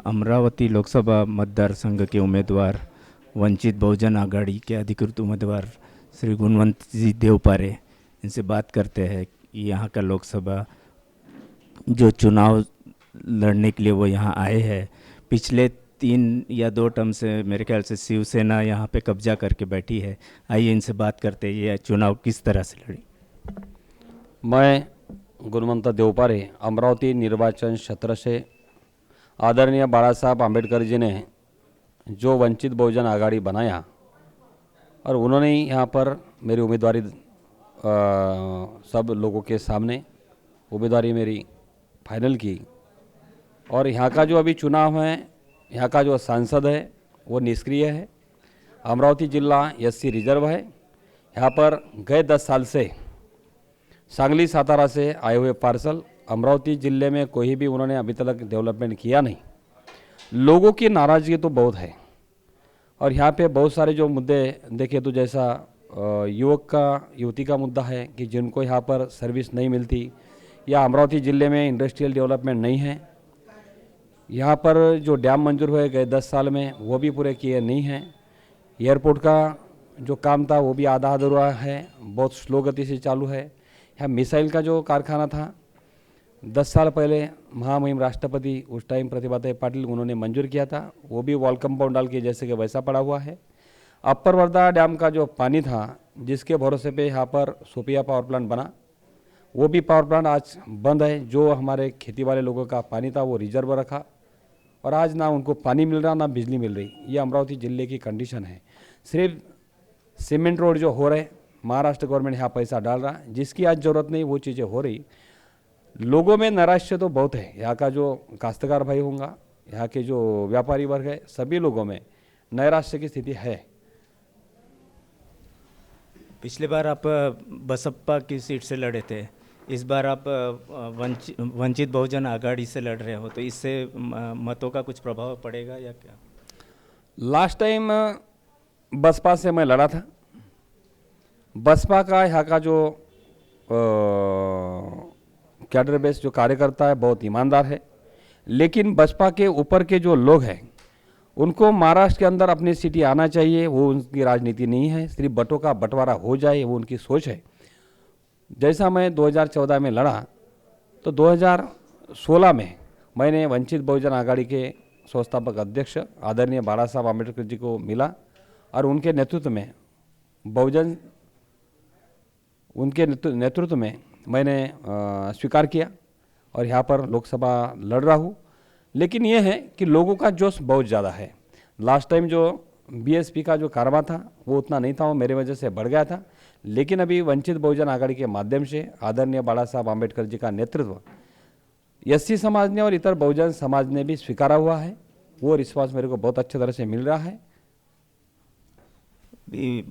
अमरावती लोकसभा मतदार संघ के उम्मीदवार वंचित बहुजन आघाड़ी के अधिकृत उम्मीदवार श्री गुणवंत जी देवपारे, इनसे बात करते हैं कि यहाँ का लोकसभा जो चुनाव लड़ने के लिए वो यहाँ आए हैं। पिछले 3 या 2 टर्म से मेरे ख्याल से शिवसेना यहाँ पे कब्जा करके बैठी है। आइए इनसे बात करते हैं ये चुनाव किस तरह से लड़ी। मैं गुणवंत देवपारे अमरावती निर्वाचन क्षेत्र से आदरणीय बाला साहब आम्बेडकर जी ने जो वंचित बहुजन आघाड़ी बनाया और उन्होंने ही यहाँ पर मेरी उम्मीदवारी सब लोगों के सामने उम्मीदवारी मेरी फाइनल की। और यहाँ का जो अभी चुनाव है, यहाँ का जो सांसद है वो निष्क्रिय है। अमरावती जिला SC रिजर्व है। यहाँ पर गए 10 साल से सांगली सातारा से आए हुए पार्सल अमरावती ज़िले में कोई भी उन्होंने अभी तक डेवलपमेंट किया नहीं। लोगों की नाराज़गी तो बहुत है और यहाँ पे बहुत सारे जो मुद्दे देखे तो जैसा युवती का मुद्दा है कि जिनको यहाँ पर सर्विस नहीं मिलती, या अमरावती ज़िले में इंडस्ट्रियल डेवलपमेंट नहीं है। यहाँ पर जो डैम मंजूर हुए गए 10 साल में वो भी पूरे किए नहीं हैं। एयरपोर्ट का जो काम था वो भी आधा अधूरा है, बहुत स्लो गति से चालू है। यहाँ मिसाइल का जो कारखाना था 10 साल पहले महामहिम राष्ट्रपति उस टाइम प्रतिभाताई पाटिल उन्होंने मंजूर किया था, वो भी वॉल कंपाउंड डाल के जैसे कि वैसा पड़ा हुआ है। अपर वर्धा डैम का जो पानी था जिसके भरोसे पे यहाँ पर सोपिया पावर प्लांट बना, वो भी पावर प्लांट आज बंद है। जो हमारे खेती वाले लोगों का पानी था वो रिजर्व रखा और आज ना उनको पानी मिल रहा ना बिजली मिल रही। ये अमरावती ज़िले की कंडीशन है। सिर्फ सीमेंट रोड जो हो रहे, महाराष्ट्र गवर्नमेंट यहाँ पैसा डाल रहा, जिसकी आज ज़रूरत नहीं वो चीज़ें हो रही। लोगों में नैराश्य तो बहुत है। यहाँ का जो काश्तकार भाई होगा, यहाँ के जो व्यापारी वर्ग है, सभी लोगों में नैराश्य की स्थिति है। पिछली बार आप बसपा की सीट से लड़े थे, इस बार आप वंचित बहुजन आघाड़ी से लड़ रहे हो, तो इससे मतों का कुछ प्रभाव पड़ेगा या क्या? लास्ट टाइम बसपा से मैं लड़ा था। बसपा का यहाँ का जो कैडर बेस जो कार्यकर्ता है बहुत ईमानदार है, लेकिन बसपा के ऊपर के जो लोग हैं उनको महाराष्ट्र के अंदर अपनी सीटें आना चाहिए, वो उनकी राजनीति नहीं है। सिर्फ बटों का बंटवारा हो जाए वो उनकी सोच है। जैसा मैं 2014 में लड़ा तो 2016 में मैंने वंचित बहुजन आघाड़ी के संस्थापक अध्यक्ष आदरणीय बाला साहब आम्बेडकर जी को मिला और उनके नेतृत्व में नेतृत्व में मैंने स्वीकार किया और यहाँ पर लोकसभा लड़ रहा हूँ। लेकिन ये है कि लोगों का जोश बहुत ज़्यादा है। लास्ट टाइम जो BSP का जो कारोबार था वो उतना नहीं था, वो मेरे वजह से बढ़ गया था। लेकिन अभी वंचित बहुजन आघाड़ी के माध्यम से आदरणीय बाला साहब आम्बेडकर जी का नेतृत्व SC समाज ने और इतर बहुजन समाज ने भी स्वीकारा हुआ है। वो रिस्पॉन्स मेरे को बहुत अच्छी तरह से मिल रहा है।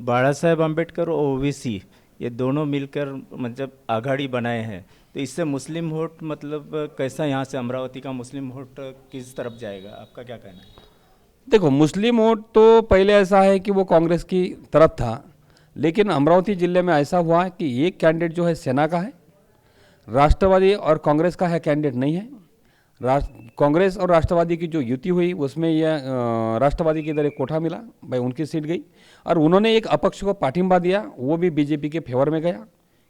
बाला साहेब आम्बेडकर और OBC ये दोनों मिलकर मतलब आघाड़ी बनाए हैं, तो इससे मुस्लिम वोट मतलब कैसा यहाँ से अमरावती का मुस्लिम वोट किस तरफ जाएगा, आपका क्या कहना है? देखो, मुस्लिम वोट तो पहले ऐसा है कि वो कांग्रेस की तरफ था, लेकिन अमरावती ज़िले में ऐसा हुआ है कि एक कैंडिडेट जो है सेना का है, राष्ट्रवादी और कांग्रेस का है कैंडिडेट नहीं है। कांग्रेस और राष्ट्रवादी की जो युति हुई उसमें यह राष्ट्रवादी की इधर एक कोठा मिला, भाई उनकी सीट गई और उन्होंने एक अपक्ष को पाठिंबा दिया, वो भी BJP के फेवर में गया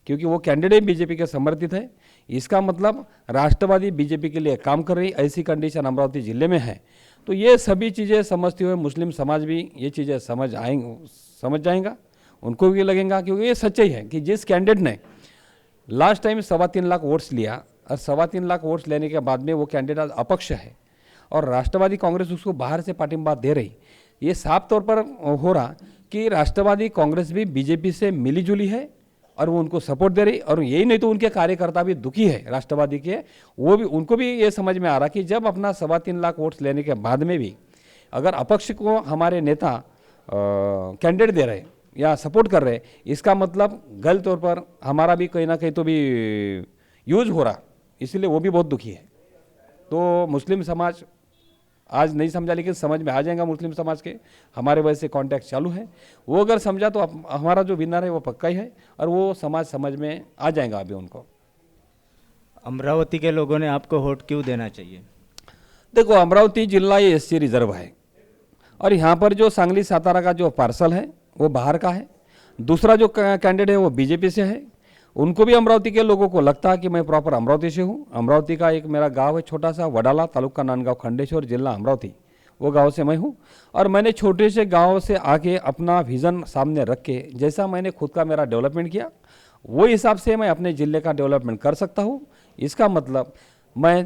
क्योंकि वो कैंडिडेट BJP के समर्थित है। इसका मतलब राष्ट्रवादी BJP के लिए काम कर रही, ऐसी कंडीशन अमरावती ज़िले में है। तो ये सभी चीज़ें समझते हुए मुस्लिम समाज भी ये चीज़ें समझ जाएगा, उनको भी लगेगा, क्योंकि ये सच्चाई है कि जिस कैंडिडेट ने लास्ट टाइम 3.25 लाख वोट्स लिया और 3.25 लाख वोट्स लेने के बाद में वो कैंडिडेट अपक्ष है और राष्ट्रवादी कांग्रेस उसको बाहर से पाठिंबा दे रही, ये साफ तौर पर हो रहा कि राष्ट्रवादी कांग्रेस भी BJP से मिली जुली है और वो उनको सपोर्ट दे रही। और यही नहीं तो उनके कार्यकर्ता भी दुखी है राष्ट्रवादी के, वो भी उनको भी ये समझ में आ रहा कि जब अपना 3.25 लाख वोट्स लेने के बाद में भी अगर अपक्ष को हमारे नेता कैंडिडेट दे रहे या सपोर्ट कर रहे, इसका मतलब गलत तौर पर हमारा भी कहीं ना कहीं तो भी यूज हो रहा, इसलिए वो भी बहुत दुखी है। तो मुस्लिम समाज आज नहीं समझा, लेकिन समझ में आ जाएगा मुस्लिम समाज के, हमारे वजह से कॉन्टैक्ट चालू है। वो अगर समझा तो हमारा जो विनर है वो पक्का ही है और वो समाज समझ में आ जाएगा अभी उनको। अमरावती के लोगों ने आपको वोट क्यों देना चाहिए? देखो, अमरावती जिला ये एससी रिजर्व है और यहाँ पर जो सांगली सातारा का जो पार्सल है वो बाहर का है। दूसरा जो कैंडिडेट है वो बीजेपी से है। उनको भी अमरावती के लोगों को लगता है कि मैं प्रॉपर अमरावती से हूँ। अमरावती का एक मेरा गांव है छोटा सा, वडाला, तालुका नांदगांव, खंडेश्वर, जिला अमरावती, वो गांव से मैं हूँ। और मैंने छोटे से गांव से आके अपना विज़न सामने रख के जैसा मैंने खुद का मेरा डेवलपमेंट किया, वो हिसाब से मैं अपने ज़िले का डेवलपमेंट कर सकता हूँ। इसका मतलब मैं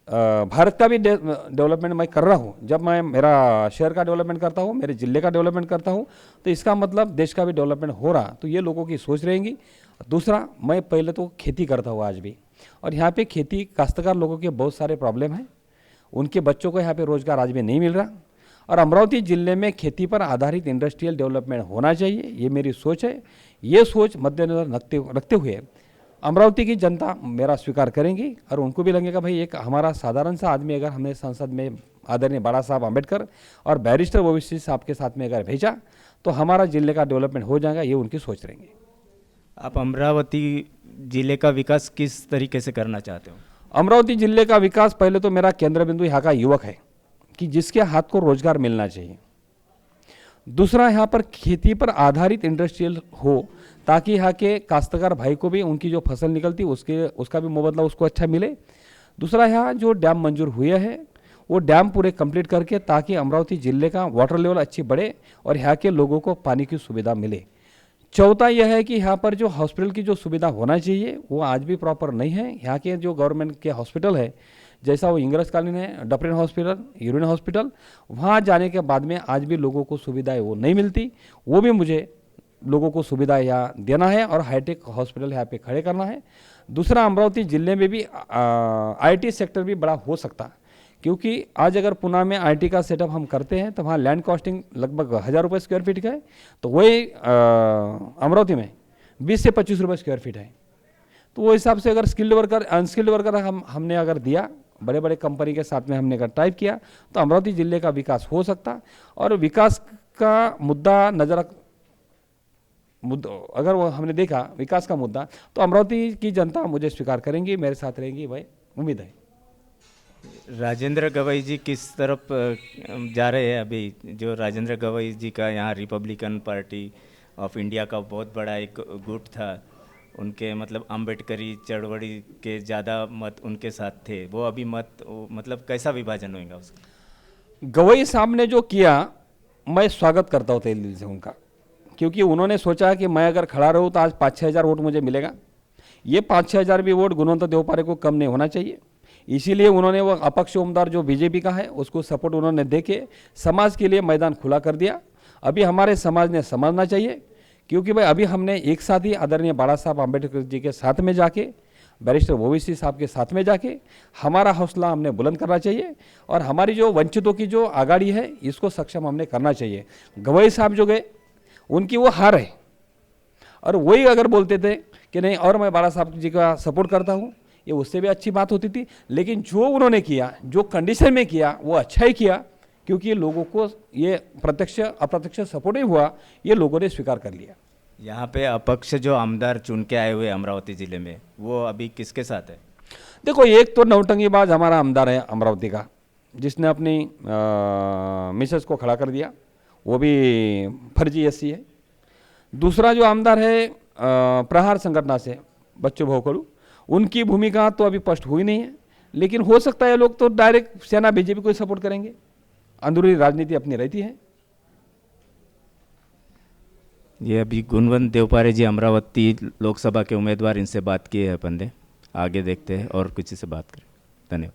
भारत का भी डेवलपमेंट मैं कर रहा हूँ। जब मैं मेरा शहर का डेवलपमेंट करता हूँ, मेरे ज़िले का डेवलपमेंट करता हूँ, तो इसका मतलब देश का भी डेवलपमेंट हो रहा। तो ये लोगों की सोच रहेंगी। दूसरा, मैं पहले तो खेती करता हूँ आज भी, और यहाँ पे खेती काश्तकार लोगों के बहुत सारे प्रॉब्लम हैं। उनके बच्चों को यहाँ पे रोज़गार आज भी नहीं मिल रहा, और अमरावती ज़िले में खेती पर आधारित इंडस्ट्रियल डेवलपमेंट होना चाहिए, ये मेरी सोच है। ये सोच मद्देनजर रखते हुए अमरावती की जनता मेरा स्वीकार करेंगी, और उनको भी लगेगा भाई एक हमारा साधारण सा आदमी अगर हमने संसद में आदरणीय बाला साहब आम्बेडकर और बैरिस्टर ओवैसी साहब के साथ में अगर भेजा तो हमारा ज़िले का डेवलपमेंट हो जाएगा, ये उनकी सोच रहेंगे। आप अमरावती ज़िले का विकास किस तरीके से करना चाहते हो? अमरावती ज़िले का विकास, पहले तो मेरा केंद्र बिंदु यहाँ का युवक है कि जिसके हाथ को रोजगार मिलना चाहिए। दूसरा, यहाँ पर खेती पर आधारित इंडस्ट्रियल हो, ताकि यहाँ के काश्तकार भाई को भी उनकी जो फसल निकलती उसका भी मुबदला उसको अच्छा मिले। दूसरा, यहाँ जो डैम मंजूर हुए हैं वो डैम पूरे कंप्लीट करके, ताकि अमरावती ज़िले का वाटर लेवल अच्छी बढ़े और यहाँ के लोगों को पानी की सुविधा मिले। चौथा यह है कि यहाँ पर जो हॉस्पिटल की जो सुविधा होना चाहिए वो आज भी प्रॉपर नहीं है। यहाँ के जो गवर्नमेंट के हॉस्पिटल है, जैसा वो इंग्रज कॉलोनी है, डफरिन हॉस्पिटल, यूरिन हॉस्पिटल, वहाँ जाने के बाद में आज भी लोगों को सुविधाएं वो नहीं मिलती। वो भी मुझे लोगों को सुविधा यहाँ देना है और हाईटेक हॉस्पिटल यहाँ पे खड़े करना है। दूसरा, अमरावती ज़िले में भी आईटी सेक्टर भी बड़ा हो सकता, क्योंकि आज अगर पुणे में आईटी का सेटअप हम करते हैं तो वहाँ लैंड कॉस्टिंग लगभग 1000 रुपये स्क्वायर फीट का है, तो वही अमरावती में 20 से 25 रुपये स्क्वायर फीट है। तो वो हिसाब से अगर स्किल्ड वर्कर, अनस्किल्ड वर्कर हमने अगर दिया, बड़े बड़े कंपनी के साथ में हमने अगर टाइप किया, तो अमरावती ज़िले का विकास हो सकता। और विकास का मुद्दा अगर वो हमने देखा विकास का मुद्दा, तो अमरावती की जनता मुझे स्वीकार करेंगी, मेरे साथ रहेंगी, भाई उम्मीद है। राजेंद्र गवई जी किस तरफ जा रहे हैं अभी? जो राजेंद्र गवई जी का यहाँ रिपब्लिकन पार्टी ऑफ इंडिया का बहुत बड़ा एक गुट था, उनके मतलब अम्बेडकरी चळवळी के ज़्यादा मत उनके साथ थे, वो अभी मतलब कैसा विभाजन होगा उसका? गवई साहब ने जो किया, मैं स्वागत करता हूँ तहे दिल से उनका, क्योंकि उन्होंने सोचा कि मैं अगर खड़ा रहूँ तो आज 5-6 हज़ार वोट मुझे मिलेगा। ये 5-6 हज़ार भी वोट गुणवंत देवपारे को कम नहीं होना चाहिए। इसीलिए उन्होंने वो अपक्ष उम्मीदवार जो बीजेपी का है उसको सपोर्ट उन्होंने देके समाज के लिए मैदान खुला कर दिया। अभी हमारे समाज ने समझना चाहिए, क्योंकि भाई अभी हमने एक साथ ही आदरणीय बाला साहब आम्बेडकर जी के साथ में जाके, बैरिस्टर ओवैसी साहब के साथ में जाके हमारा हौसला हमने बुलंद करना चाहिए, और हमारी जो वंचितों की जो आगाड़ी है इसको सक्षम हमने करना चाहिए। गवई साहब जो गए उनकी वो हार है, और वही अगर बोलते थे कि नहीं और मैं बाला साहब जी का सपोर्ट करता हूँ, ये उससे भी अच्छी बात होती थी। लेकिन जो उन्होंने किया, जो कंडीशन में किया, वो अच्छा ही किया, क्योंकि लोगों को ये प्रत्यक्ष अप्रत्यक्ष सपोर्ट ही हुआ, ये लोगों ने स्वीकार कर लिया। यहाँ पे अपक्ष जो आमदार चुन के आए हुए अमरावती ज़िले में, वो अभी किसके साथ है? देखो, एक तो नौटंकीबाज हमारा आमदार है अमरावती का, जिसने अपनी मिसेस को खड़ा कर दिया, वो भी फर्जी एससी है। दूसरा जो आमदार है प्रहार संगठन से बच्चू भोकड़ू, उनकी भूमिका तो अभी स्पष्ट हुई नहीं है, लेकिन हो सकता है ये लोग तो डायरेक्ट सेना बीजेपी को ही सपोर्ट करेंगे। अंदरूनी राजनीति अपनी रहती है। ये अभी गुणवंत देवपारे जी अमरावती लोकसभा के उम्मीदवार, इनसे बात किए हैं अपन ने, आगे देखते हैं और किसी से बात करें। धन्यवाद।